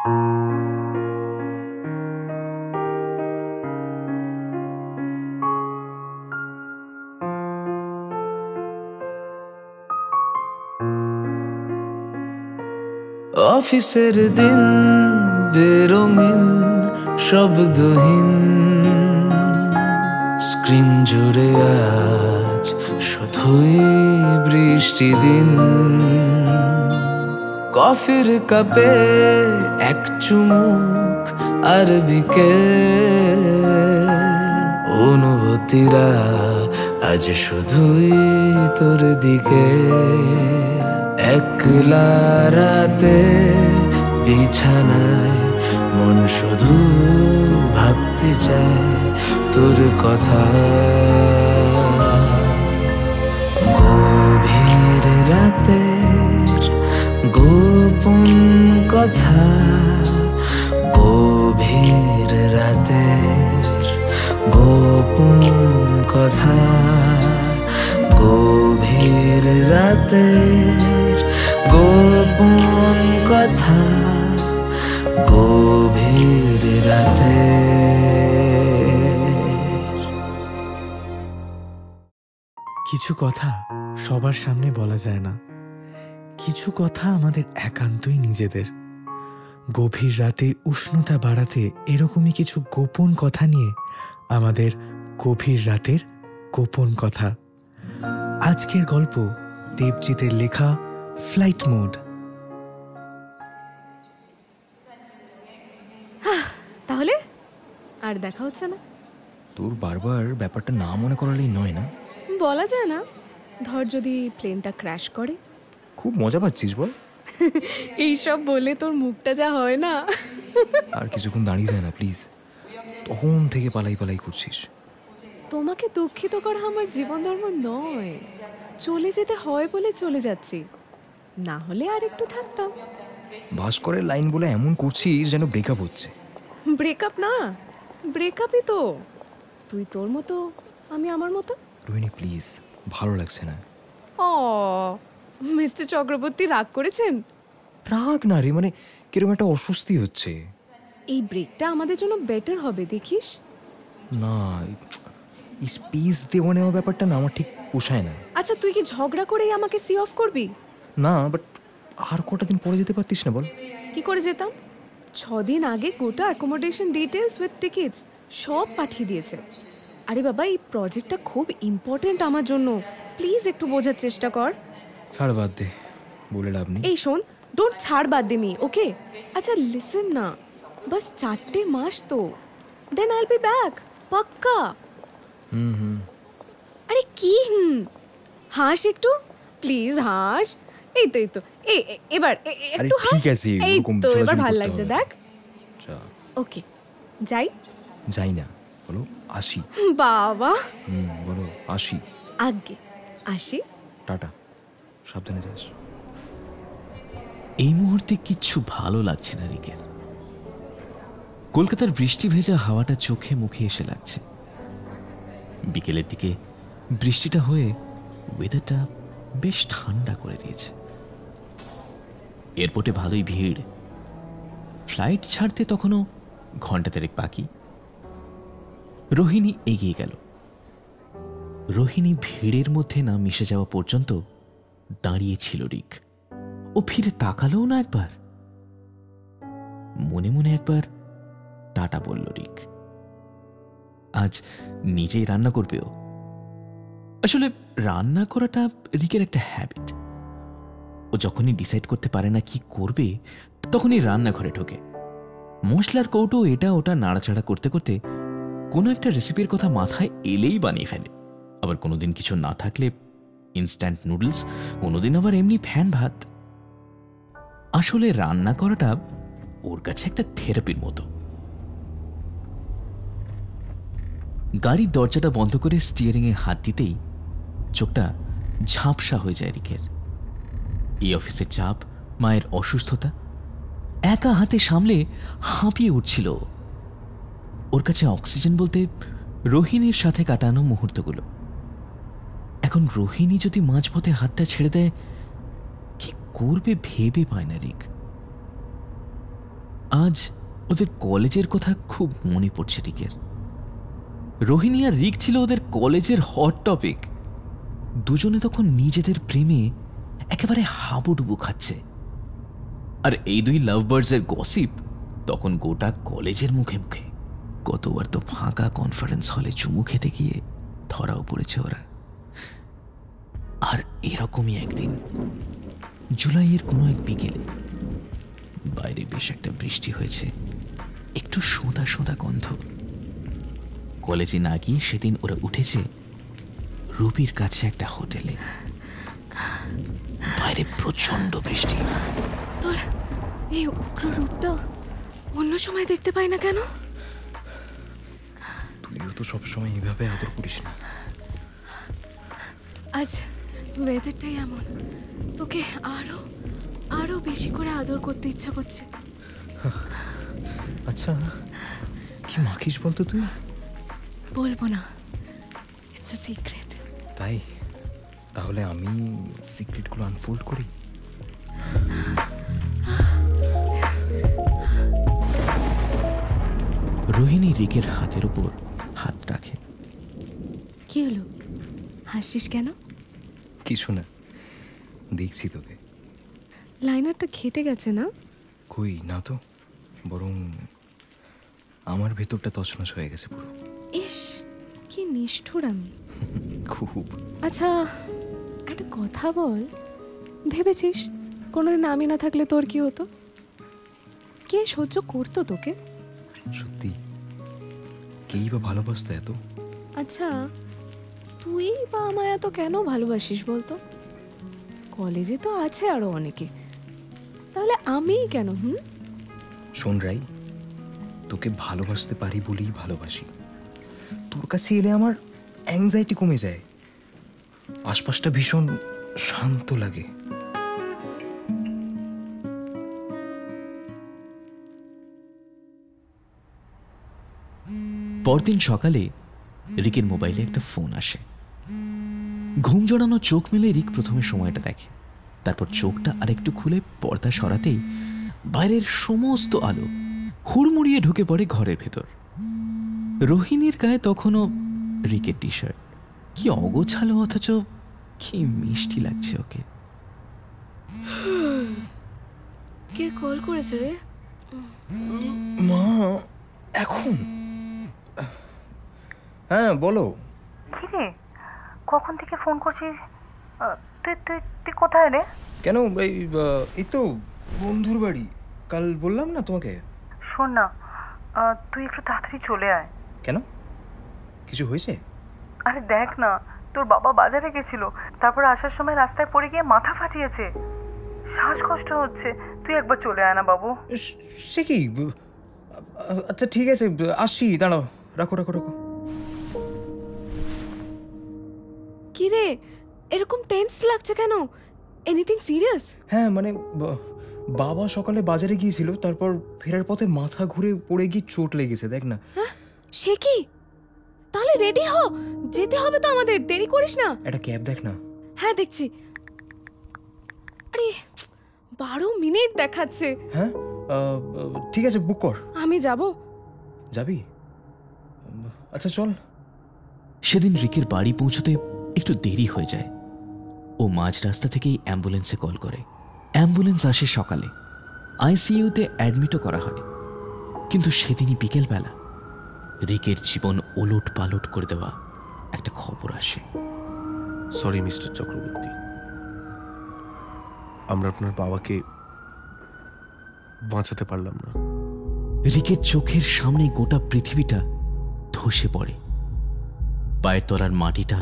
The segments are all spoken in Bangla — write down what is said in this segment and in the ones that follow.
অফিসের দিন বেরঙিন শব্দহীন, স্ক্রিন জুড়ে আজ শুধুই বৃষ্টি দিন। কফির কাপে এক চুমুক আর বিকেল, অনুভূতিরা আজ শুধুই তোর দিকে। একলা রাতে বিছানায় মন শুধু ভাবতে চায় তোর কথা। গভীর রাতের গোপন কথা, গভীর রাতের গোপন কথা, গভীর রাতের গোপন কথা, গভীর রাতে। কিছু কথা সবার সামনে বলা যায় না, কিছু কথা আমাদের একান্তই নিজেদের। গভীর রাতে উষ্ণতা বাড়াতে এরকমই কিছু গোপন কথা নিয়ে আমাদের গভীর রাতের গোপন কথা। আজকের গল্প দেবজিতের লেখা ফ্লাইট মোড। তাহলে আর দেখা হচ্ছে না? তোর বারবার ব্যাপারটা না মনে করালেই নয় না? বলা যায় না, ধর যদি প্লেনটা ক্র্যাশ করে। খুব মজা পাচ্ছিস বল? এইসব বলে তোর মুখটা যা হয় না। আর কিছুক্ষণ দাঁড়িয়ে যায় না প্লিজ, তখন থেকে পালাই পালাই করছিস। তোমাকে দুঃখিত করা আমার জীবন ধর্ম নয়, চলে যেতে হয় বলে চলে যাচ্ছি, না হলে আর একটু থাকতাম। ভাস্করের লাইন বলে এমন করছিস যেন ব্রেকআপ হচ্ছে। ব্রেকআপ না, ব্রেকআপই তো। তুই তোর মতো, আমি আমার মতো। রোহিণী প্লিজ, ভালো লাগছে না। ও মিস্টার চক্রবর্তী রাগ করেছেন? রাগ না রে, মানে কিরকম একটা অস্বস্তি হচ্ছে। এই ব্রেকটা আমাদের জন্য বেটার হবে, দেখিস। না, এই স্পেস দেওয়া নেওয়া ব্যাপারটা না আমার ঠিক পোষায় না। আচ্ছা তুই কি ঝগড়া করেই আমাকে সি অফ করবি? না, বাট আর কটা দিন পরে যেতে পারতিস না বল? কি করে যেতাম? 6 দিন আগে গোটা অ্যাকোমোডেশন ডিটেলস উইথ টিকিটস সব পাঠিয়ে দিয়েছে। আরে বাবা, এই প্রজেক্টটা খুব ইম্পর্টেন্ট আমার জন্য, প্লিজ একটু বোঝার চেষ্টা কর। ছাড়, বাদ দে, বলে লাভ নেই। এই শোন, ডোন্ট ছাড় বাদ দে মি, ওকে? আচ্ছা লিসেন না, বাস 4টে মাস তো, দেন আইল বি ব্যাক, পাক্কা। আরে কি হাস একটু, প্লিজ হাস। এই তো এবার একটু হাস। ঠিক আছে, এই তো এবার ভালো লাগছে, দেখ। ওকে যাই? যাই না, বলো আসি। বাবা বলো আসি। আগে আসি। টাটা, সাবধানে যাস। এই মুহূর্তে কিচ্ছু ভালো লাগছে না রিকের। কলকাতার বৃষ্টি ভেজা হাওয়াটা চোখে মুখে এসে লাগছে। বিকেলের দিকে বৃষ্টিটা হয়ে ওয়েদারটা বেশ ঠান্ডা করে দিয়েছে। এয়ারপোর্টে ভালোই ভিড়। ফ্লাইট ছাড়তে তখনও ঘন্টা 3 বাকি। রোহিণী এগিয়ে গেল। রোহিণী ভিড়ের মধ্যে না মিশে যাওয়া পর্যন্ত দাঁড়িয়ে ছিল রিক। ও ফিরে তাকালোও না একবার। মনে মনে একবার টাটা বলল রিক। আজ নিজেই রান্না করবে ও। আসলে রান্না করাটা রিকের একটা হ্যাবিট। ও যখনই ডিসাইড করতে পারে না কি করবে, তখনই রান্নাঘরে ঢোকে। মশলার কৌটো এটা ওটা নাড়াচাড়া করতে করতে কোনো একটা রেসিপির কথা মাথায় এলেই বানিয়ে ফেলে। আবার কোনোদিন কিছু না থাকলে ইনস্ট্যান্ট নুডলস, কোনোদিন আবার এমনি ফ্যান ভাত। আসলে রান্না করাটা ওর কাছে একটা থেরাপির মতো। গাড়ির দরজাটা বন্ধ করে স্টিয়ারিংয়ে হাত দিতেই চোখটা ঝাপসা হয়ে যায় রিকের। এই অফিসের চাপ, মায়ের অসুস্থতা, একা হাতে সামলে হাঁপিয়ে উঠছিল। ওর কাছে অক্সিজেন বলতে রোহিণীর সাথে কাটানো মুহূর্তগুলো। এখন রোহিণী যদি মাঝপথে হাতটা ছেড়ে দেয়, কি করবে ভেবে পায় না রিক। আজ ওদের কলেজের কথা খুব মনে পড়ছে রিকের। রোহিণী আর রিক ছিল ওদের কলেজের হট টপিক। দুজনে তখন নিজেদের প্রেমে একেবারে হাবুডুবু খাচ্ছে। আর এই দুই লাভ বার্ডসের গসিপ তখন গোটা কলেজের মুখে মুখে। কতবার তো ফাঁকা কনফারেন্স হলে চুমু খেতে গিয়ে ধরাও পড়েছে ওরা। আর এরকমই একদিন জুলাইয়ের কোনো এক বিকেলে বাইরে বেশ একটা বৃষ্টি হয়েছে, একটু সোঁদা সোঁদা গন্ধ। কলেজে না গিয়ে সেদিন ওরা উঠেছে রুবির কাছে একটা হোটেলে। বাইরে প্রচন্ড বৃষ্টি। তোর এই উগ্র রূপটা অন্য সময় দেখতে পাই না কেন? তুইও তো সবসময় এইভাবে আদর করিস না। আজ ওয়েদারটাই এমন, তোকে আরো আরো বেশি করে আদর করতে ইচ্ছা করছে। আচ্ছা, কি মাখিস বলতো তুই? বলবো না, ইটস আ সিক্রেট। তাই? তাহলে আমি সিক্রেটগুলো আনফোল্ড করি। রোহিণী রিকের হাতের উপর হাত রাখে। কি হলো, হাসিস কেন? কিছু না, দেখছি তোকে। লাইনারটা ঘেটে গেছে না? কই না তো, বরং আমার ভেতরটা তছনছ হয়ে গেছে পুরো। ইস, কি নিষ্ঠুর আমি। খুব। আচ্ছা, একটা কথা বল, ভেবেছিস কোনোদিন আমি না থাকলে তোর কি হতো? কে সহ্য করতো তোকে? সত্যি, কেই বা ভালোবাসতো এত? আচ্ছা, তুই বা আমায় এত কেন ভালোবাসিস বলতো? কলেজে তো আছে আরো অনেকে, তাহলে আমি কেন? শোন রাই, তোকে ভালোবাসতে পারি বলেই ভালোবাসি। তোর কাছে এলে আমার অ্যাংজাইটি কমে যায়, আশপাশটা ভীষণ শান্ত লাগে। পরদিন সকালে রিকের মোবাইলে একটা ফোন আসে। ঘুম জড়ানো চোখ মেলে রিক প্রথমে সময়টা দেখে, তারপর চোখটা আরেকটু খুলে পর্দা সরাতেই বাইরের সমস্ত আলো হুড়মুড়িয়ে ঢুকে পড়ে ঘরের ভেতর। রোহিণীর গায়ে তখনও রিকের টি শার্ট। কি অগোছালো, অথচ কি মিষ্টি লাগছে ওকে। কে কল করেছে রে? মা, এখন? হ্যাঁ বলো। কিরে, কখন থেকে ফোন করছিস? তুই তুই তুই কোথায় রে? কেন? এই তো বন্ধুর বাড়ি। কাল বললাম না তোমাকে। শোন না, তুই একটু তাড়াতাড়ি চলে আয়। কেন, কিছু হয়েছে? আরে দেখ না, তোর বাবা বাজারে গেছিল, তারপর আসার সময় রাস্তায় পড়ে গিয়ে মাথা ফাটিয়েছে, শ্বাসকষ্ট হচ্ছে। তুই একবার চলে আয় না বাবু। সে কি? আচ্ছা ঠিক আছে, আসছি, দাঁড়াও। রাখো রাখো রাখো। কি রে, এরকম টেন্স লাগছে কেন? Anything serious? হ্যাঁ মানে বাবা সকালে বাজারে গিয়েছিল, তারপর ফেরার পথে মাথা ঘুরে পড়ে গিয়ে চোট লেগেছে, দেখ না। সে কি? তাহলে রেডি হ, যেতে হবে তো আমাদের, দেরি করিস না। একটা ক্যাব দেখ না। হ্যাঁ দেখছি। আরে 12 মিনিট দেখাচ্ছে। হ্যাঁ ঠিক আছে, বুক কর। আমি যাব। যাবি? আচ্ছা চল। সেদিন রিকের বাড়ি পৌঁছতে একটু দেরি হয়ে যায়। ও মাঝ রাস্তা থেকেই অ্যাম্বুলেন্সে কল করে। অ্যাম্বুলেন্স আসে সকালে, আইসিইউতে অ্যাডমিটও করা হয়। কিন্তু সেদিনই বিকেলবেলা রিকের জীবন ওলট পালট করে দেওয়া একটা খবর আসে। সরি মিস্টার চক্রবর্তী, আমরা আপনার বাবাকে বাঁচাতে পারলাম না। রিকের চোখের সামনে গোটা পৃথিবীটা ধসে পড়ে। পায়ের তলার মাটিটা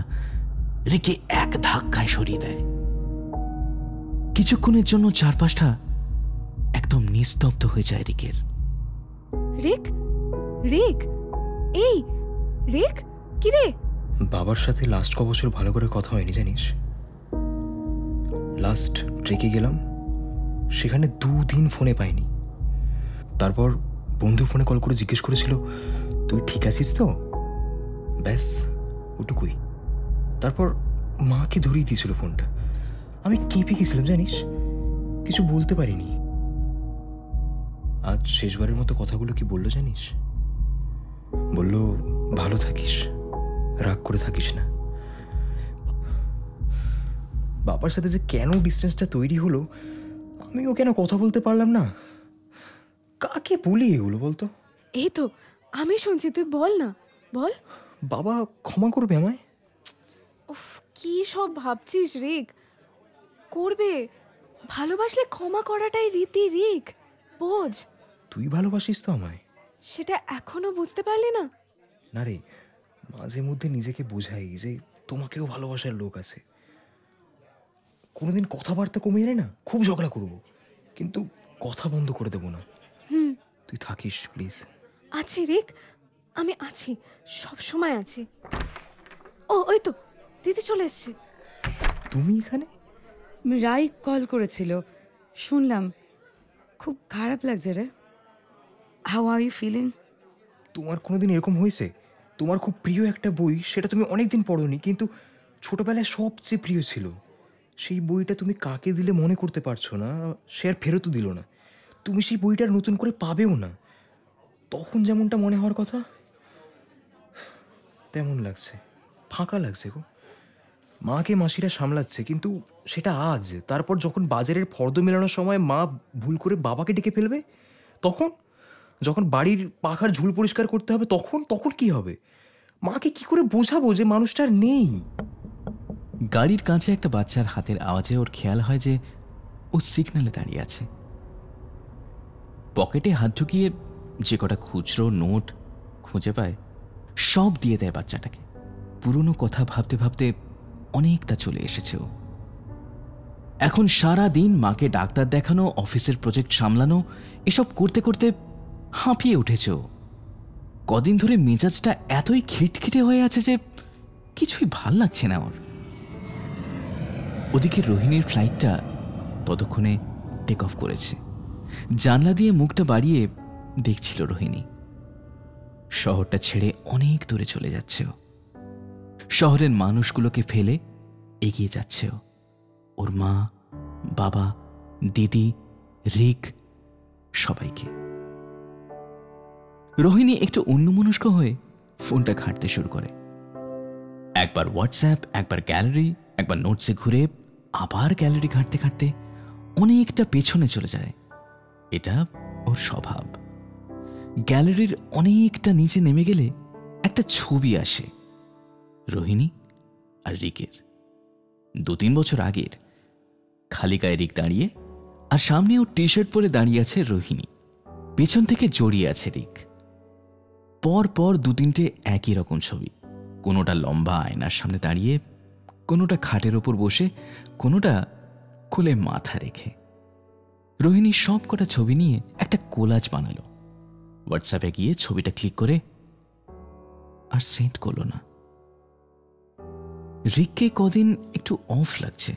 রিকে এক ধাক্কায় সরিয়ে দেয়। কিছুক্ষণের জন্য চারপাশটা একদম নিস্তব্ধ হয়ে যায় রিকের। রিক, রিক, এই রিক, কি রে? বাবার সাথে লাস্ট ক বছর ভালো করে কথা হয়নি জানিস। লাস্ট ট্রেকে গেলাম, সেখানে 2 দিন ফোনে পাইনি। তারপর বন্ধু ফোনে কল করে জিজ্ঞেস করেছিল তুই ঠিক আছিস তো, ব্যাস ওটুকুই। তারপর মাকে ধরিয়ে দিয়েছিল ফোনটা। আমি কেঁপে গেছিলাম জানিস, কিছু বলতে পারিনি। আজ শেষবারের মতো কথাগুলো কি বললো জানিস? বলল ভালো থাকিস, রাগ করে থাকিস না। বাবার সাথে যে কেন ডিস্টেন্সটা তৈরি হলো, আমিও কেন কথা বলতে পারলাম না। কাকে বলি এগুলো বলতো? এই তো আমি শুনছি, তুই বল না, বল। বাবা ক্ষমা করবে আমায়? উফ, কি সব ভাবছিস রিক? করবে, ভালোবাসলে ক্ষমা করাটাই রীতি রিক, বোঝ। তুই ভালোবাসিস তো আমায়? সেটা এখনো বুঝতে পারলি না? না রে, মাঝে মধ্যে নিজেকে বোঝাই যে তোমাকেও ভালোবাসার লোক আছে। কোনোদিন কথাবার্তা কমে এলে না খুব ঝগড়া করবো, কিন্তু কথা বন্ধ করে দেবো না। তুই থাকিস প্লিজ। আছি রিক, আমি আছি, সব সময় আছি। ও ওই তো দিদি চলে এসছে। তুমি এখানে? রাই কল করেছিল, শুনলাম। খুব খারাপ লাগছে রে। How are you feeling? তোমার কোনোদিন এরকম হয়েছে তোমার খুব প্রিয় একটা বই, সেটা তুমি অনেকদিন পড়োনি, কিন্তু ছোটবেলায় সবচেয়ে প্রিয় ছিল, সেই বইটা তুমি কাকে দিলে মনে করতে পারছো না, সে আর ফেরতও দিল না, তুমি সেই বইটার নতুন করে পাবেও না, তখন যেমনটা মনে হওয়ার কথা তেমন লাগছে, ফাঁকা লাগছে গো। মাকে মাসিরা সামলাচ্ছে, কিন্তু সেটা আজ। তারপর যখন বাজারের ফর্দ মেলানোর সময় মা ভুল করে বাবাকে ডেকে ফেলবে, তখন যখন বাড়ির পাখার ঝুল পরিষ্কার করতে হবে, তখন কি হবে? মাকে কি করে বোঝাবো যে মানুষটা আর নেই? গাড়ির কাছে একটা বাচ্চার হাতের আওয়াজে ওর খেয়াল হয় যে ও সিগন্যালে দাঁড়িয়ে আছে। পকেটে হাত ঢুকিয়ে যে কটা খুচরো নোট খুঁজে পায় সব দিয়ে দেয় বাচ্চাটাকে। পুরনো কথা ভাবতে ভাবতে অনেকটা চলে এসেছে ও। এখন সারা দিন মাকে ডাক্তার দেখানো, অফিসের প্রজেক্ট সামলানো, এসব করতে করতে হাঁপিয়ে উঠেছে ও। কদিন ধরে মেজাজটা এতই খিটখিটে হয়ে আছে যে কিছুই ভাল লাগছে না ওর। ওদিকে রোহিণীর ফ্লাইটটা ততক্ষণে টেক অফ করেছে। জানলা দিয়ে মুখটা বাড়িয়ে দেখছিল রোহিণী। শহরটা ছেড়ে অনেক দূরে চলে যাচ্ছে ও। শহরের মানুষগুলোকে ফেলে এগিয়ে যাচ্ছে ও। ওর মা, বাবা, দিদি, রিক, সবাইকে। রোহিণী একটু অন্যমনস্ক হয়ে ফোনটা ঘাঁটতে শুরু করে। একবার হোয়াটসঅ্যাপ, একবার গ্যালারি, একবার নোটসে ঘুরে আবার গ্যালারি ঘাঁটতে ঘাঁটতে অনেকটা পেছনে চলে যায়। এটা ওর স্বভাব। গ্যালারির অনেকটা নিচে নেমে গেলে একটা ছবি আসে, রোহিণী আর রিকের। 2-3 বছর আগের। খালি গায়ে রিক দাঁড়িয়ে, আর সামনে ওর টি শার্ট পরে দাঁড়িয়ে আছে রোহিণী। পেছন থেকে জড়িয়ে আছে রিক। পর পর 2-3টে একই রকম ছবি। কোনোটা লম্বা আয়নার সামনে দাঁড়িয়ে, কোনোটা খাটের ওপর বসে, কোনোটা কোলে মাথা রেখে। রোহিণী সব কটা ছবি নিয়ে একটা কোলাজ বানালো। হোয়াটসঅ্যাপে গিয়ে ছবিটা ক্লিক করে আর সেন্ড করলো না। রিককে কদিন একটু অফ লাগছে।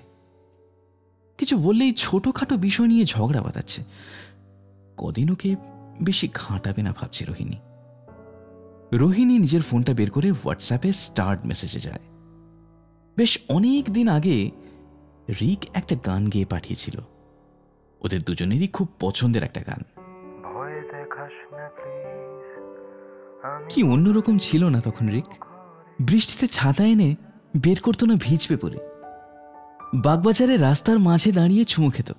কিছু বললেই ছোটখাটো বিষয় নিয়ে ঝগড়া বাঁধাচ্ছে। কদিন ওকে বেশি ঘাঁটাবে না ভাবছে রোহিণী। রোহিণী নিজের ফোনটা বের করে হোয়াটসঅ্যাপে স্টার্ট মেসেজে যায়। বেশ অনেক দিন আগে রিক একটা গান গেয়ে পাঠিয়েছিল। ওদের দুজনেরই খুব পছন্দের একটা গান। কি অন্যরকম ছিল না তখন রিক? বৃষ্টিতে ছাতা এনে বের করতো না ভিজবে বলে। বাগবাজারে রাস্তার মাঝে দাঁড়িয়ে চুমু খেত।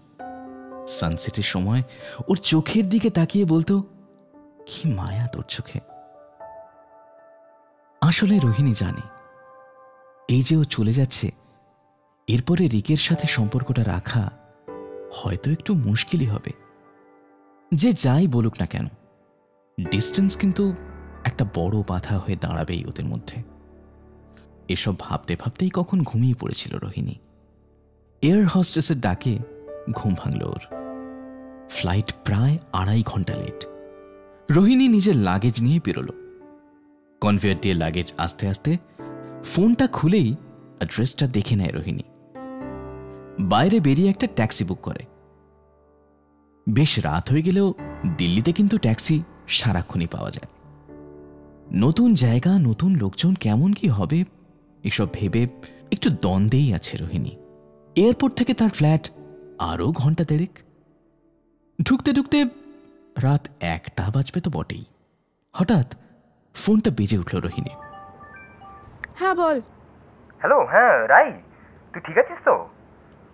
সানসেটের সময় ওর চোখের দিকে তাকিয়ে বলতো, কি মায়া তোর চোখে। আসলে রোহিণী জানে এই যে ও চলে যাচ্ছে, এরপরে রিকের সাথে সম্পর্কটা রাখা হয়তো একটু মুশকিলই হবে। যে যাই বলুক না কেন, ডিস্টেন্স কিন্তু একটা বড় বাধা হয়ে দাঁড়াবেই ওদের মধ্যে। এসব ভাবতে ভাবতেই কখন ঘুমিয়ে পড়েছিল রোহিণী। এয়ার হোস্টেসের ডাকে ঘুম ভাঙল ওর। ফ্লাইট প্রায় 2.5 ঘন্টা লেট। রোহিণী নিজের লাগেজ নিয়ে বেরোল। কনভেয়ার দিয়ে লাগেজ আস্তে আস্তে ফোনটা খুলেই অ্যাড্রেসটা দেখে নেয় রোহিণী। বাইরে বেরিয়ে একটা ট্যাক্সি বুক করে। বেশ রাত হয়ে গেলেও দিল্লিতে কিন্তু ট্যাক্সি সারাক্ষণই পাওয়া যায়। নতুন জায়গা, নতুন লোকজন, কেমন কি হবে এসব ভেবে একটু দ্বন্দ্বেই আছে রোহিণী। এয়ারপোর্ট থেকে তার ফ্ল্যাট আরও 1.5 ঘন্টা। ঢুকতে ঢুকতে রাত 1টা বাজবে তো বটেই। হঠাৎ ফোনটা বেজে উঠল রোহিণী। হ্যাঁ বল। হ্যালো, হ্যাঁ রাই, তুই ঠিক আছিস তো?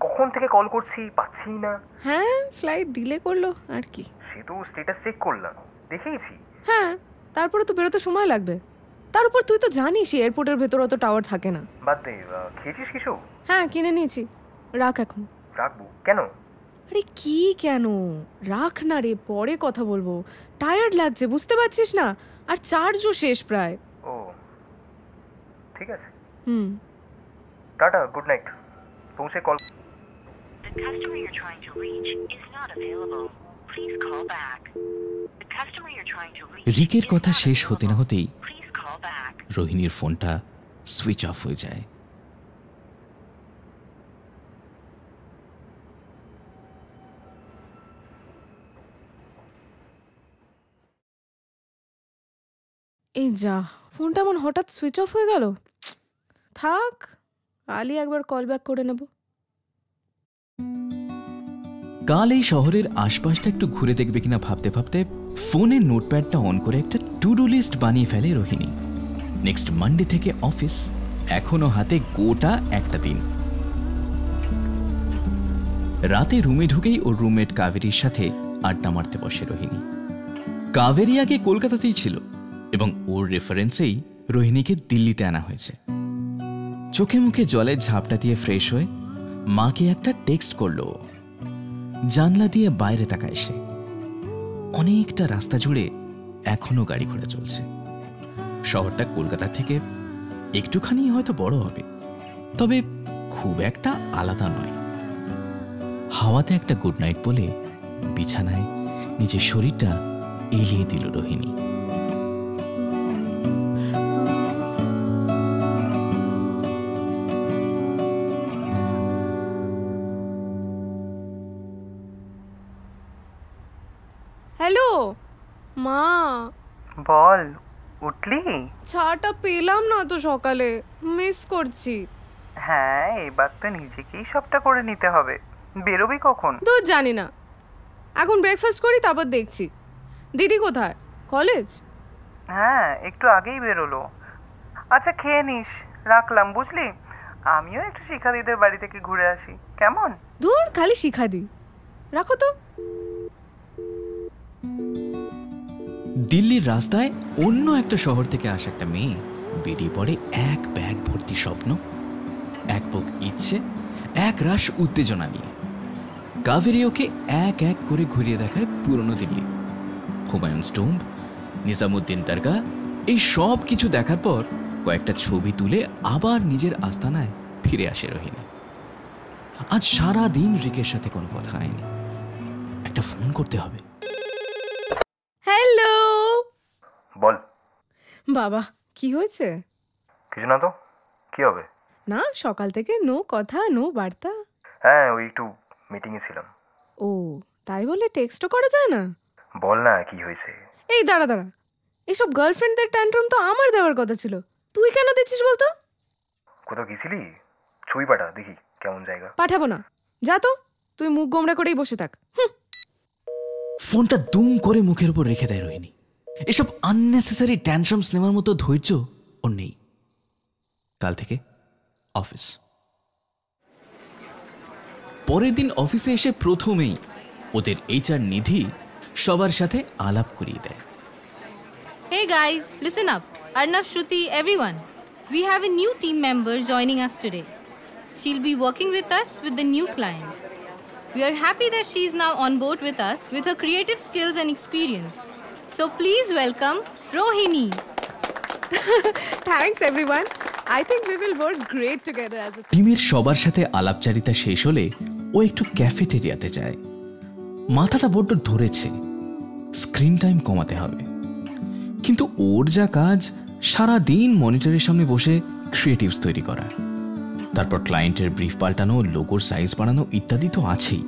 কখন থেকে কল করছি, পাচ্ছি না। হ্যাঁ, ফ্লাইট ডিলে করলো আর কি। সে তো স্ট্যাটাস চেক করলাম, দেখেইছি। হ্যাঁ, তারপরে তো বেরোতে সময় লাগবে। তার উপর তুই তো জানিস এয়ারপোর্টের ভেতর অত টাওয়ার থাকে না। বাদ দে, খেয়েছিস কিছু? হ্যাঁ, কিনে নিয়েছি। রাখ এখন। রাখবো কেন? আরে কি কেন, রাখ না রে, পরে কথা বলবো। টায়ার্ড লাগছে, বুঝতে পারছিস না? আর চার্জও শেষ প্রায়। ও ঠিক আছে, টাটা, গুড নাইট। পৌঁছে call. The customer you're trying to reach is not available. Please call back. The customer you're trying to reach. রিকের কথা শেষ হতে না হতেই Please call back. রোহিণীর ফোনটা সুইচ অফ হয়ে যায়। এই যা, ফোনটা আমার হঠাৎ সুইচ অফ হয়ে গেল। থাক, কালই একবার কল ব্যাক করে নেব। কাল এই শহরের আশপাশটা একটু ঘুরে দেখবে কিনা ভাবতে ভাবতে ফোনের নোটপ্যাডটা অন করে একটা টু ডু লিস্ট বানিয়ে ফেলে রোহিণী। নেক্সট মানডে থেকে অফিস, এখনো হাতে গোটা একটা দিন। রাতে রুমে ঢুকেই ওর রুমমেট কাবেরীর সাথে আড্ডা মারতে বসে রোহিণী। কাবেরী আগে কলকাতাতেই ছিল এবং ওর রেফারেন্সেই রোহিণীকে দিল্লিতে আনা হয়েছে। চোখে মুখে জলের ঝাপটা দিয়ে ফ্রেশ হয়ে মাকে একটা টেক্সট করলো। জানলা দিয়ে বাইরে তাকায় সে। অনেকটা রাস্তা জুড়ে এখনো গাড়ি ঘোড়া চলছে। শহরটা কলকাতা থেকে একটুখানি হয়তো বড় হবে, তবে খুব একটা আলাদা নয়। হাওয়াতে একটা গুড নাইট বলে বিছানায় নিজের শরীরটা এলিয়ে দিল রোহিণী। হ্যালো মা। বল, উঠলি? চাটা পেলাম না তো সকালে, মিস করছি। হ্যাঁ, এবার তো নিজেকেই সবটা করে নিতে হবে। বেরোবি কখন? তো জানি না, এখন ব্রেকফাস্ট করি তারপর দেখছি। দিদি কোথায়? কলেজ? হ্যাঁ, একটু আগেই বেরোলো। আচ্ছা খেয়ে নিস, রাখলাম বুঝলি। আমিও একটু শিখাদিদের বাড়ি থেকে ঘুরে আসি, কেমন? দূর, খালি শিখা দি, রাখো তো। দিল্লির রাস্তায় অন্য একটা শহর থেকে আসা একটা মেয়ে বেরিয়ে পড়ে এক ব্যাগ ভর্তি স্বপ্ন, এক বুক ইচ্ছে, এক রাশ উত্তেজনা নিয়ে। কাবেরী ওকে এক এক করে ঘুরিয়ে দেখায় পুরনো দিল্লি, হুমায়ুন স্তম্ভ, নিজামুদ্দিন দরগা। এই সব কিছু দেখার পর কয়েকটা ছবি তুলে আবার নিজের আস্তানায় ফিরে আসে রোহিণী। আজ সারা দিন রিকের সাথে কোনো কথা হয়নি, একটা ফোন করতে হবে। হ্যালো। বল। বাবা, কি হয়েছে? কিছু না তো, কি হবে? না, সকাল থেকে নো কথা, নো বার্তা। হ্যাঁ, ওই একটু মিটিংয়ে ছিলাম। ও, তাই বলে টেক্সটও করা যায় না? বল না, কি হয়েছে? এই দাঁড়া দাঁড়া, এইসব গার্লফ্রেন্ডদের ট্যান্ট্রাম তো আমার দেওয়ার কথা ছিল, তুই কেন দিচ্ছিস বলতো? কোথাও গেছিলি? ছবি পাঠা দেখি কেমন জায়গা। পাঠাবো না, যা তো, তুই মুখ গোমড়া করেই বসে থাক। ফোনটা দুম করে মুখের উপর রেখে দেয় রোহিণী। এসব আননেসেসারি ট্যান্ট্রামস নেওয়ার মতো ধৈর্য ওর নেই। কাল থেকে অফিস। পরের দিন অফিসে এসে প্রথমেই ওদের এইচআর নিধি সবার সাথে আলাপ করিয়ে দেয়। Hey guys, listen up. Arnav, Shruti, everyone. We have a new team member joining us today. She'll be working with us with the new client. We are happy that she is now on board with us with her creative skills and experience. So please welcome Rohini. Thanks everyone. I think we will work great together as a team. টিমের সবার সাথে আলাপচারিতা শেষ হলে ও একটু ক্যাফেটেরিয়াতে যায়। মাথাটা বড্ড ধরেছে, স্ক্রিন টাইম কমাতে হবে। কিন্তু ওর যা কাজ, সারা দিন মনিটরের সামনে বসে ক্রিয়েটিভস তৈরি করা, তারপর ক্লায়েন্টের ব্রিফ পাল্টানো, লোগোর সাইজ বাড়ানো ইত্যাদি তো আছেই।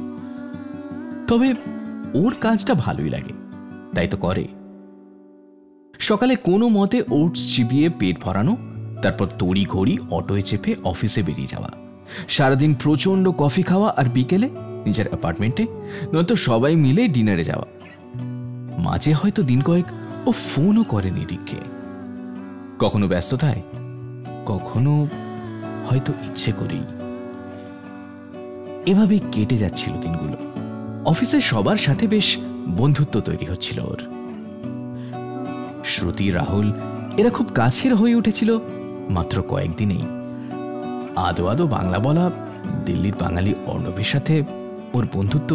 তবে ওর কাজটা ভালোই লাগে, তাই তো করে। সকালে কোনো মতে ওটস চিবিয়ে পেট ভরানো, তারপর তড়ি ঘড়ি অটোয় চেপে অফিসে বেরিয়ে যাওয়া, সারাদিন প্রচণ্ড কফি খাওয়া, আর বিকেলে নিজের অ্যাপার্টমেন্টে নয়তো সবাই মিলে ডিনারে যাওয়া। মাঝে হয়তো দিন কয়েক ও ফোনও করেনি রিককে। কখনো ব্যস্ততায়, কখনো হয়তো ইচ্ছে করেই। এভাবেই কেটে যাচ্ছিল দিনগুলো। অফিসের সবার সাথে বেশ বন্ধুত্ব তৈরি হচ্ছিল ওর। শ্রুতি, রাহুল এরা খুব কাছের হয়ে উঠেছিল মাত্র কয়েকদিনেই। আদো আদো বাংলা বলা দিল্লির বাঙালি অর্ণবের সাথে ওর বন্ধুত্ব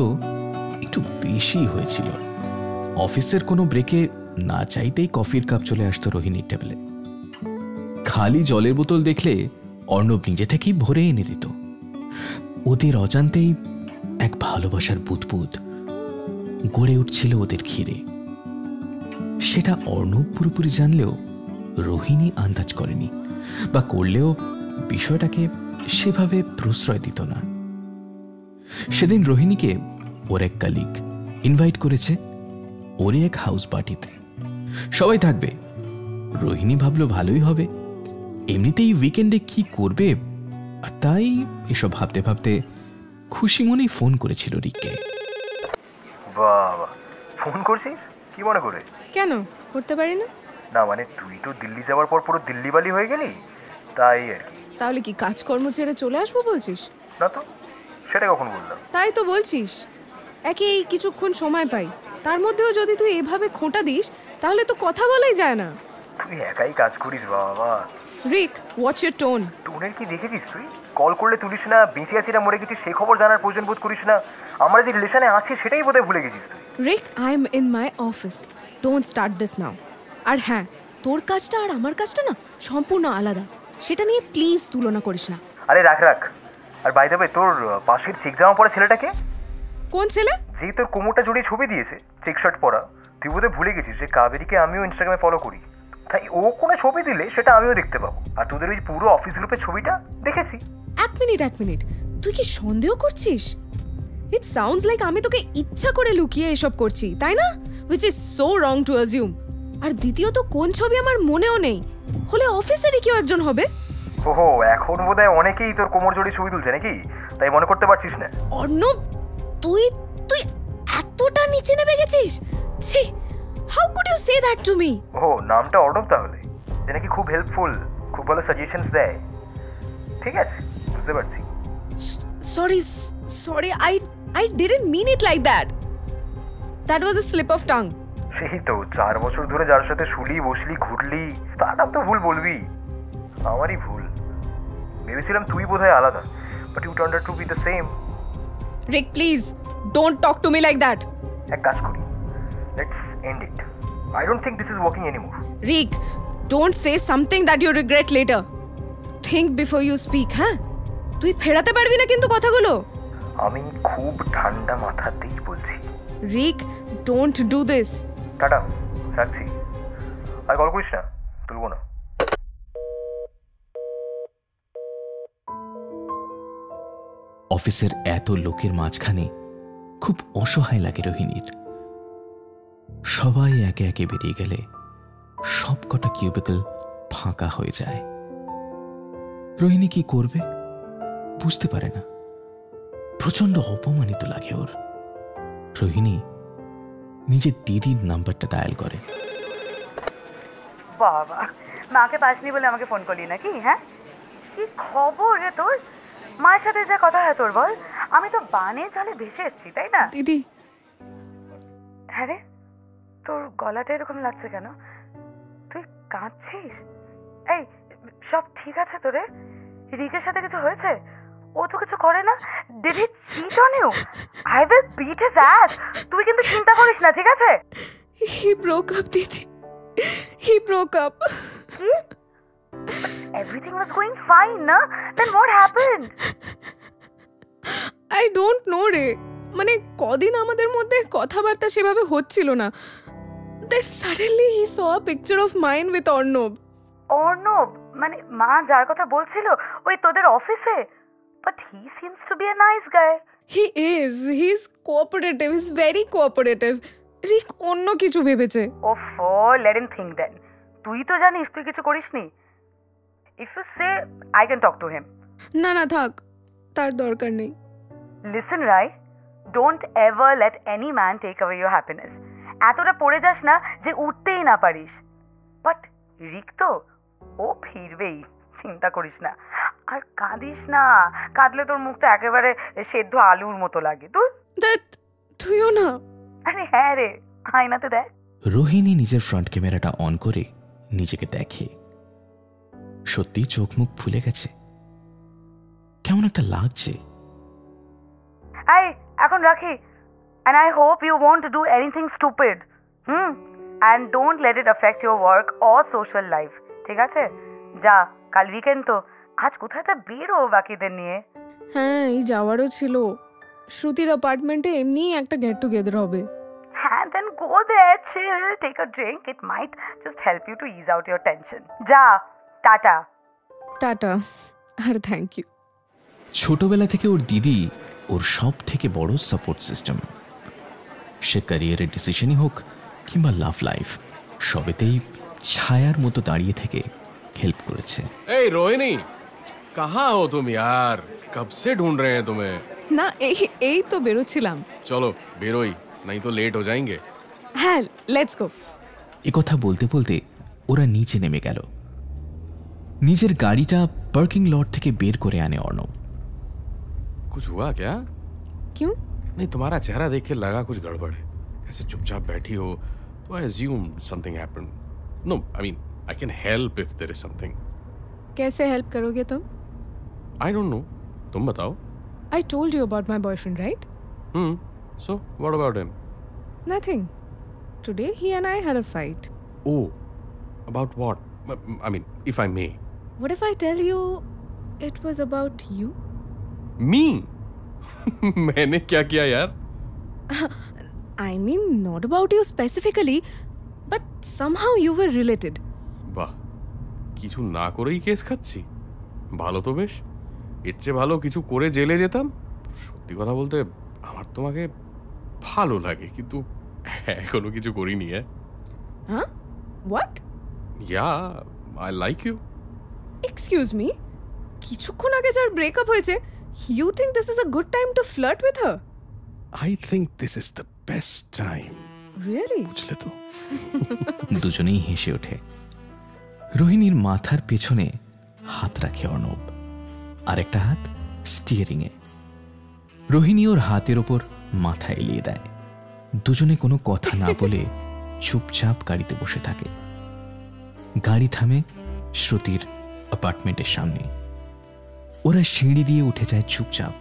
একটু বেশি হয়েছিল। অফিসের কোনো ব্রেকে না চাইতেই কফির কাপ চলে আসতো রোহিণীর টেবিলে। খালি জলের বোতল দেখলে অর্ণব নিজে থেকেই ভরে এনে দিত। ওদের অজান্তেই এক ভালোবাসার বুদবুদ গড়ে উঠছিল ওদের ঘিরে। সেটা অর্ণব পুরোপুরি জানলেও রোহিণী আন্দাজ করেনি, বা করলেও বিষয়টাকে সেভাবে প্রশ্রয় দিত না। সেদিন রোহিণীকে ওর এক কলিগ ইনভাইট করেছে ওরে এক হাউস পার্টিতে। সবাই থাকবে। রোহিণী ভাবলো ভালোই হবে, এমনিতেই উইকেন্ডে কি করবে, আর তাই এসব ভাবতে ভাবতে খুশি মনেই ফোন করেছিল রিককে। বাবা, ফোন করছিস কি মনে করে? কেন করতে পারি না? না মানে তুই তো দিল্লি যাওয়ার পর পুরো দিল্লিবালি হয়ে গেলি, তাই আর কি। তাহলে কি কাজকর্ম ছেড়ে চলে আসবো বলছিস? না তো, সেটা কখন বললাম? তাই তো বলছিস, একে এই কিছুক্ষণ সময় পাই, তার মধ্যেও যদি তুই এভাবে খোঁটা দিস তাহলে তো কথা বলাই যায় না। তুই একাই কাজ করিস বাবা। রিক, হোয়াটস ইওর টোন? টোনের কি দেখেছিস তুই? কল করলে তুলিস না, বেঁচে আছি না মরে গেছিস সেই খবর জানার প্রয়োজন বোধ করিস না। আমরা যে রিলেশনে আছি সেটাই বোধহয় ভুলে গেছিস তুই। Rick, I am in my office, don't start this now. আর হ্যাঁ, তোর কাজটা আর আমার কাজটা না সম্পূর্ণ আলাদা, সেটা নিয়ে প্লিজ তুলনা করিস না। আরে রাখ রাখ। আর বাই দ্য ওয়ে, তোর পাশের চেক জামা পরা ছেলেটাকে? কোন ছেলে? যেই তোর কোমরটা জড়িয়ে ছবি দিয়েছে চেক শার্ট পরা, তুই বোধহয় ভুলে গেছিস যে কাবেরীকে আমিও ইনস্টাগ্রামে ফলো করি, তাই ও কোনো ছবি দিলে সেটা আমিও দেখতে পাবো। আর তোদের ওই পুরো অফিস গ্রুপের ছবিটা দেখেছি। এক মিনিট, তুই কি সন্দেহ করছিস? ইট সাউন্ডস লাইক আমি তোকে ইচ্ছা করে লুকিয়ে এসব করছি, তাই না? Which is so wrong to assume. আর দ্বিতীয়ত, কোন ছবি আমার মনেও নেই, হলে অফিসেরই কেউ একজন হবে। ওহো, এখন বোধহয় অনেকেই তোর কোমর জড়িয়ে ছবি তুলছে নাকি, তাই মনে করতে পারছিস না? অর্ণব, তুই এতটা নিচে নেমে গেছিস? ছি, how could you say that to me? ওহো, নামটা অর্ণব তাহলে, যে নাকি খুব হেল্পফুল, খুব ভালো সাজেশনস দেয়। ঠিক আছে, বুঝতে পারছি। Sorry, I didn't mean it like that. That was a slip of tongue. সেই তো 4 বছর ধরে যার সাথে শুলি বসলি ঘুরলি, তার নাম তো ভুল বলবি। আমারই ভুল, ভেবেছিলাম তুই বোধহয় আলাদা, but you turned out to be the same. Rick, please don't talk to me like that. এক কাজ করি, let's and it. I don't think this is working anymore. Rick, don't say something that you regret later. Think before you speak, হ্যাঁ? তুই ফেরাতে পারবি না কিন্তু কথাগুলো। আমি খুব ঠান্ডা মাথাতেই বলছি। Rick, don't do this. Tata, রাখছি। আর কল করিস না, তুলবো না। অফিসের এত লোকের মাঝখানে খুব অসহায় লাগে রোহিণীর। সবাই একে একে বেরিয়ে গেলে সবকটা কিউবিকল ফাঁকা হয়ে যায়। রোহিণী কি করবে বুঝতে পারে না। প্রচন্ড অপমানিত লাগে ওর। রোহিণী নিজের দিদির নাম্বারটা ডায়াল করে। বাবা, মাকে পাসনি বলে আমাকে ফোন করলি নাকি? হ্যাঁ, কি খবর রে তোর? মায়ের সাথে যা কথা হয় তোর, বল। আমি তো বানে জলে ভেসে এসেছি, তাই না? দিদি। হ্যাঁ রে, তোর গলাটা এরকম লাগছে কেন? তুই কাঁদছিস? এই, সব ঠিক আছে তোরে? রিকের সাথে কিছু হয়েছে? ও তো কিছু করে না। Did he cheat on you? I will beat his ass. তুই কিন্তু চিন্তা করিস না, ঠিক আছে? He broke up, দিদি। He broke up. কি? Everything was going fine, না? Then what happened? I don't know রে, মানে কদিন আমাদের মধ্যে কথাবার্তা সেভাবে হচ্ছিল না। Then suddenly he saw a picture of mine with Arnab. Arnab, মানে মা যার কথা বলছিল, ওই তোদের অফিসে? But he seems to be a nice guy. He is. He's cooperative. He's very cooperative. রিক অন্য কিছু ভেবেছে। ওফো, let him think then. তুই তো জানিস তুই কিছু করিসনি। If you say I can talk to him. না থাক, তার দরকার নেই। Listen, Rai, don't ever let any man take away your happiness. এতটা পড়ে যাস না যে উঠতেই না পারিস। বাট রিক তো, ও ফিরবেই, চিন্তা করিস না। আর কাঁদিস না, কাঁদলে তোর মুখটা একেবারে সেদ্ধ আলুর মতো লাগে। তুইও না। আরে হ্যাঁ রে, আয়নাতে দেখ। রোহিণী নিজের ফ্রন্ট ক্যামেরাটা অন করে নিজেকে দেখে। সত্যি চোখ মুখ ফুলে গেছে, কেমন একটা লাগছে। এই এখন রাখি। And I hope you won't do anything stupid. And don't let it affect your work or social life. ঠিক আছে? যা, কাল উইকেন্ড তো, আজ কোথায় একটা বেরো বাকিদের নিয়ে। হ্যাঁ, এই যাওয়ারও ছিল। শ্রুতির অ্যাপার্টমেন্টে এমনিই একটা গেট টুগেদার হবে। হ্যাঁ, then go there, chill, take a drink. It might just help you to ease out your tension. যা, টাটা। টাটা, আর থ্যাংক ইউ। ছোটবেলা থেকে ওর দিদি ওর সব থেকে বড় সাপোর্ট সিস্টেম। সে ক্যারিয়ারের ডিসিশনই হোক কিংবা লাভ লাইফ, সবেতেই ছায়ার মতো দাঁড়িয়ে থেকে হেল্প করেছে। এই রোহিণী, कहाँ हो तुम यार? कब से ढूंढ रहे हैं तुम्हें। না, এই তো বেরোচ্ছিলাম। চলো বেরোই, नहीं तो लेट हो जाएंगे। হ্যাঁ, লেটস গো। এ কথা বলতে বলতে ওরা নিচে নেমে গেল। নিজের গাড়িটা পার্কিং লট থেকে বের করে আনে অর্ণব। कुछ हुआ क्या? क्यों? नहीं, तुम्हारा चेहरा देख के लगा कुछ गड़बड़ है। ऐसे चुपचाप बैठी हो तो I assume something happened. No, I mean I can help if there is something. कैसे हेल्प करोगे तुम? आई डोंट नो, तुम बताओ। I told you about my boyfriend, right? So what about him? Nothing. Today he and I had a fight. Oh, about what? I mean, if I may. What if I tell you it was about you? Me? मैंने क्या किया यार? I mean, not about you specifically, but somehow you were related. বাহ, কিছু না করেই কেস খাচ্ছি, ভালো তো বেশ। এর চেয়ে ভালো কিছু করে জেলে যেতাম। সত্যি কথা বলতে আমার তোমাকে ভালো লাগে, কিন্তু এখনো কিছু করিনি। Huh? What? Yeah, I like you. Excuse me? কিছুক্ষণ আগে যার ব্রেকআপ হয়েছে, you think this is a good time to flirt with her? I think this is the best time. Really? বুঝলে তো। দুজনেই হেসে ওঠে। রোহিণীর মাথার পেছনে হাত রাখে অর্ণব, আর একটা হাত স্টিয়ারিং এ। রোহিণী ওর হাতের ওপর মাথা এলিয়ে দেয়। দুজনে কোনো কথা না বলে চুপচাপ গাড়িতে বসে থাকে। গাড়ি থামে শ্রুতির অ্যাপার্টমেন্টের সামনে। ওরা সিঁড়ি দিয়ে উঠে যায় চুপচাপ,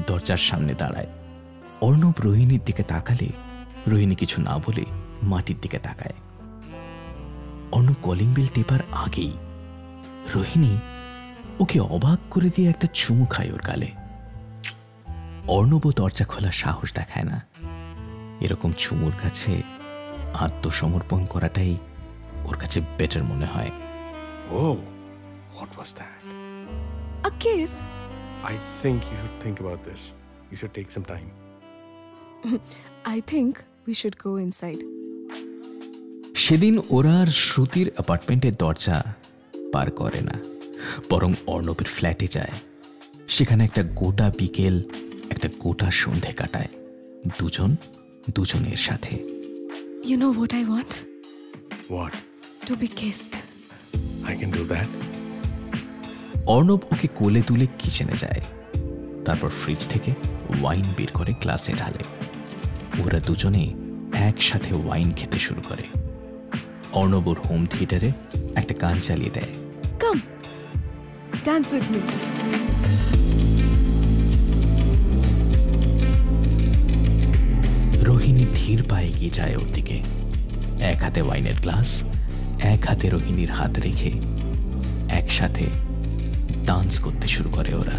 দরজার সামনে দাঁড়ায়। অর্ণব রোহিণীর দিকে তাকালে রোহিণী কিছু না বলে মাটির দিকে তাকায়। অর্ণব কলিং বেল টেপার আগেই রোহিণী ওকে অবাক করে দিয়ে একটা চুমু খায় ওর গালে। অর্ণব দরজা খোলার সাহস দেখায় না। এরকম চুমুর কাছে আত্মসমর্পণ করাটাই ওর কাছে বেটার মনে হয়। Oh, what was that? A kiss? I think you should think about this. You should take some time. I think we should go inside. সেদিন ওরা আর শ্রুতির অ্যাপার্টমেন্টের দরজা পার করে না, বরং অর্ণবের ফ্ল্যাটে যায়। সেখানে একটা গোটা বিকেল, একটা গোটা সন্ধে কাটায় দুজন দুজনের সাথে। You know what I want? What? To be kissed. I can do that. Arnab ওকে কোলে তুলে কিচেনে যায়, তারপর ফ্রিজ থেকে ওয়াইন বের করে গ্লাসে ঢালে। ওরা দুজনে একসাথে ওয়াইন খেতে শুরু করে। অর্ণব ওর হোম থিয়েটারে একটা গান চালিয়ে দেয়। Come, dance with me. Rohini ধীর পায়ে এগিয়ে যায় ওর দিকে। এক হাতে ওয়াইনের গ্লাস, এক হাতে রোহিণীর হাত রেখে একসাথে ডান্স করতে শুরু করে ওরা।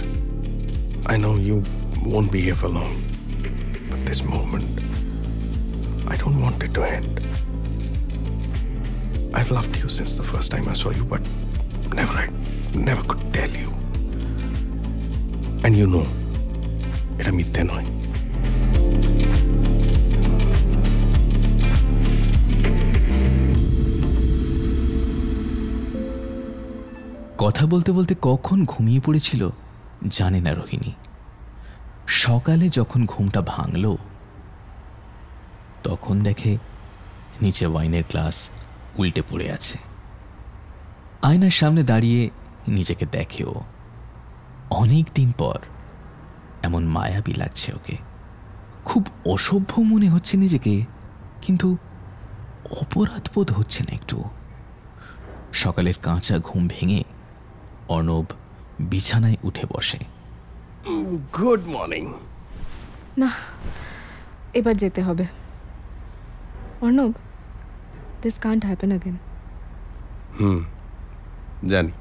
I know you won't be here for long, but this moment, I don't want it to end. I've loved you since the first time I saw you, but never could tell you. And you know, এটা মিথ্যে নয়। কথা বলতে বলতে কখন ঘুমিয়ে পড়েছিল জানে না রোহিণী। সকালে যখন ঘুমটা ভাঙল তখন দেখে নিচে ওয়াইনের গ্লাস উল্টে পড়ে আছে। আয়নার সামনে দাঁড়িয়ে নিজেকে দেখে ও। অনেক দিন পর এমন মায়াবী লাগছে ওকে। খুব অসভ্য মনে হচ্ছে নিজেকে, কিন্তু অপরাধবোধ হচ্ছে না একটু। সকালের কাঁচা ঘুম ভেঙে অর্ণব বিছানায় উঠে বসে। Good morning. না, এবার যেতে হবে। Arnab, this can't happen again. জানি,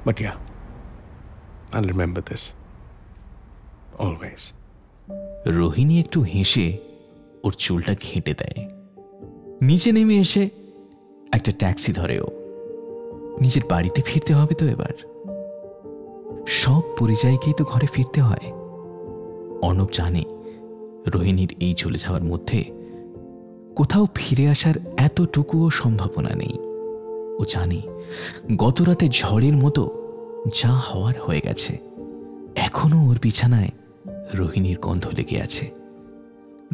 but yeah, I'll remember this always. Rohini একটু হেসে ওর চুলটা ঘেঁটে দেয়। নিচে নেমে এসে একটা ট্যাক্সি ধরে ও। নিজের বাড়িতে ফিরতে হবে তো এবার। সব পরিযায়ীকেই তো ঘরে ফিরতে হয়। অর্ণব জানে রোহিণীর এই চলে যাওয়ার মধ্যে কোথাও ফিরে আসার এতটুকুও সম্ভাবনা নেই। ও জানে গত রাতে ঝড়ের মতো যা হওয়ার হয়ে গেছে। এখনো ওর বিছানায় রোহিণীর গন্ধ লেগে আছে।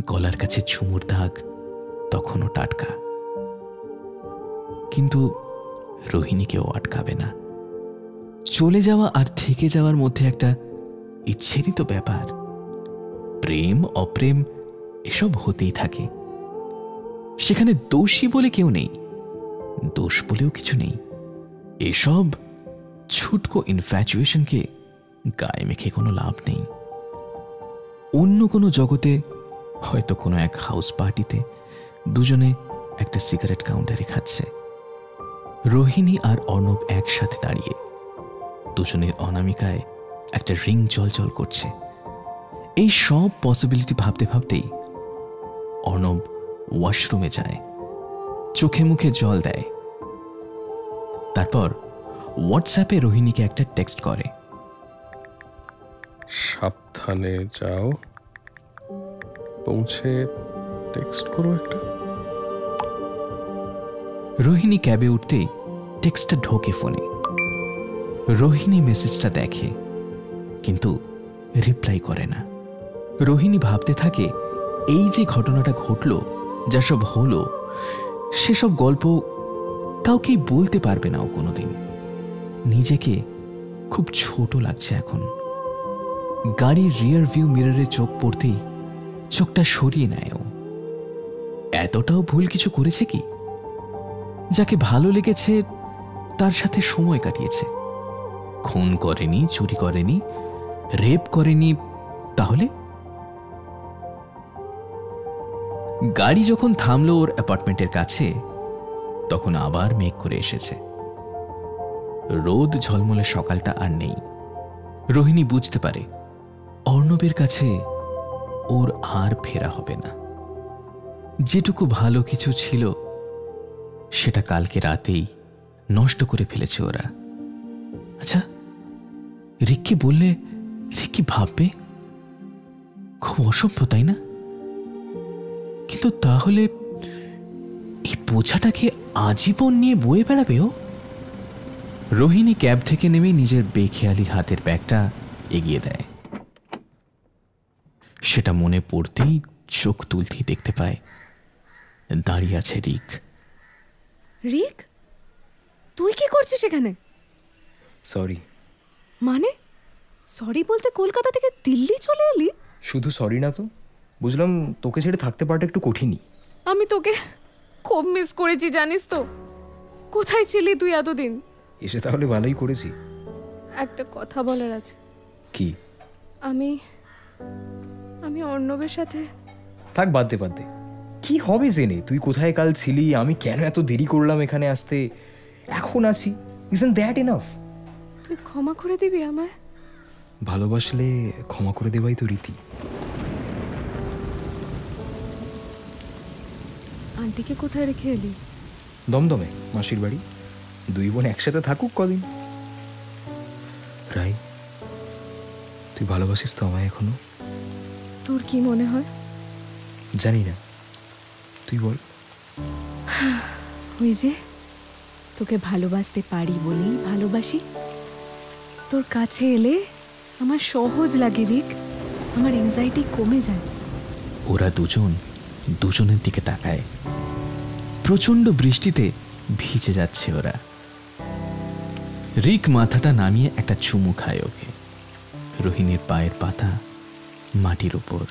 গলার কাছে চুমুর দাগ তখনও টাটকা। কিন্তু রোহিণীকেও আটকাবে না। চলে যাওয়া আর থেকে যাওয়ার মধ্যে একটা ইচ্ছেরই তো ব্যাপার। প্রেম অপ্রেম এসব হতেই থাকে। সেখানে দোষী বলে কেউ নেই, দোষ বলেও কিছু নেই। এসব ছুটকো ইনফ্যাচুয়েশনকে গায়ে মেখে কোনো লাভ নেই। অন্য কোনো জগতে হয়তো কোনো এক হাউস পার্টিতে দুজনে একটা সিগারেট কাউন্টারে খাচ্ছে। রোহিণী আর অর্ণব একসাথে দাঁড়িয়ে দুজনের অনামিকায় একটা রিং জলজল করছে। এই সব পসিবিলিটি ভাবতে ভাবতেই অর্ণব ওয়াশরুমে যায়, চোখে মুখে জল দেয়। তারপর হোয়াটসঅ্যাপে রোহিণীকে একটা টেক্সট করে, সাবধানে যাও, পৌঁছে টেক্সট করো একটা। রোহিণী ক্যাবে উঠতেই টেক্সটটা ঢোকে ফোনে। রোহিণী মেসেজটা দেখে, কিন্তু রিপ্লাই করে না। রোহিণী ভাবতে থাকে এই যে ঘটনাটা ঘটল, যা সব হলো, সেসব গল্প কাউকেই বলতে পারবে না ও কোনোদিন। নিজেকে খুব ছোট লাগছে এখন। গাড়ির রিয়ার ভিউ মিররে চোখ পড়তেই চোখটা সরিয়ে নেয় ও। এতটাও ভুল কিছু করেছে কি? যাকে ভালো লেগেছে তার সাথে সময় কাটিয়েছে। খুন করেনি, চুরি করেনি, রেপ করেনি, তাহলে? গাড়ি যখন থামলো ওর অ্যাপার্টমেন্টের কাছে, তখন আবার মেঘ করে এসেছে। রোদ ঝলমলে সকালটা আর নেই। রোহিণী বুঝতে পারে অর্ণবের কাছে ওর আর ফেরা হবে না। যেটুকু ভালো কিছু ছিল সেটা কালকে রাতেই নষ্ট করে ফেলেছে ওরা। আচ্ছা, রিক্কি বললে রিক্কি ভাববে খুব অসভ্য, তাই না? কিন্তু তাহলে এই বোঝাটাকে আজীবন নিয়ে বয়ে বেড়াবে ও। রোহিণী ক্যাব থেকে নেমে নিজের বেখেয়ালি হাতের ব্যাগটা এগিয়ে দেয়। সেটা মনে পড়তেই চোখ তুলতেই দেখতে পায় দাঁড়িয়ে আছে রিক। রিক, তুই কি করছিস এখানে? সরি। মানে সরি বলতে কলকাতা থেকে দিল্লি চলে এলি? শুধু সরি না তো, বুঝলাম তোকে ছেড়ে থাকতে পারাটা একটু কঠিনই। আমি তোকে খুব মিস করেছি, জানিস তো। কোথায় ছিলি তুই এতদিন? এসে তাহলে ভালোই করেছি। একটা কথা বলার আছে। কি? আমি অর্ণবের সাথে। থাক, বাদ দে। কি হবে জেনে তুই কোথায় কাল ছিলি, আমি কেন এত দেরি করলাম এখানে আসতে, এখন আছি। Isn't that enough? তুই ক্ষমা করে দিবি আমায়? ভালোবাসলে ক্ষমা করে দেওয়াই তো রীতি। আন্টিকে কোথায় রেখে এলি? দমদমে, মাসির বাড়ি। দুই বোন একসাথে থাকুক কদিন। রাই, তুই ভালোবাসিস তো আমায় এখনো? তোর কি মনে হয়? জানি না, তুই বল। ওই যে তোকে ভালোবাসতে পারি বলেই ভালোবাসি। তোর কাছে এলে আমার সহজ লাগে রিক, আমার এনজাইটি কমে যায়। ওরা দুজন দুজনের দিকে তাকায়। প্রচন্ড বৃষ্টিতে ভিজে যাচ্ছে ওরা। রিক মাথাটা নামিয়ে একটা চুমু খায় ওকে। রোহিণীর পায়ের পাতা মাটির উপর,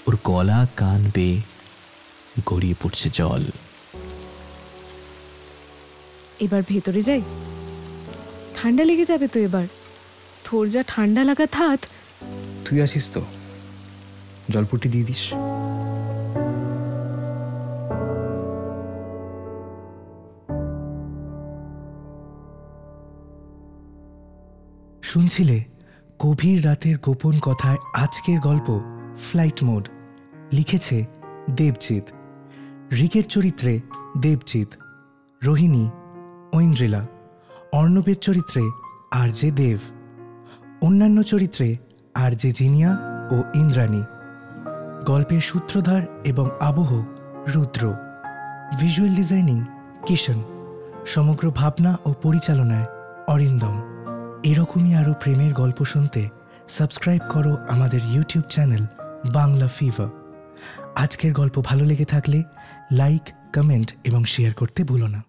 ওর গলা কান বেয়ে গড়িয়ে পড়ছে জল। এবার ভেতরে যাই, ঠান্ডা লেগে যাবে তো। এবার তোর যা ঠান্ডা লাগা থাক। তুই আসিস তো, জলপট্টি দিয়ে দিস। শুনছিলে গভীর রাতের গোপন কথায় আজকের গল্প ফ্লাইট মোড। লিখেছে দেবজিৎ। রিকের চরিত্রে দেবজিৎ, রোহিণী ঐন্দ্রিলা, অর্ণবের চরিত্রে আরজে দেব, অন্যান্য চরিত্রে আরজে জিনিয়া ও ইন্দ্রাণী। গল্পের সূত্রধার এবং আবহ রুদ্র, ভিজুয়াল ডিজাইনিং কিষণ, সমগ্র ভাবনা ও পরিচালনায় অরিন্দম। এরকমই আরও প্রেমের গল্প শুনতে সাবস্ক্রাইব করো আমাদের ইউটিউব চ্যানেল বাংলা ফিভার। আজকের গল্প ভালো লেগে থাকলে লাইক, কমেন্ট এবং শেয়ার করতে ভুলো না।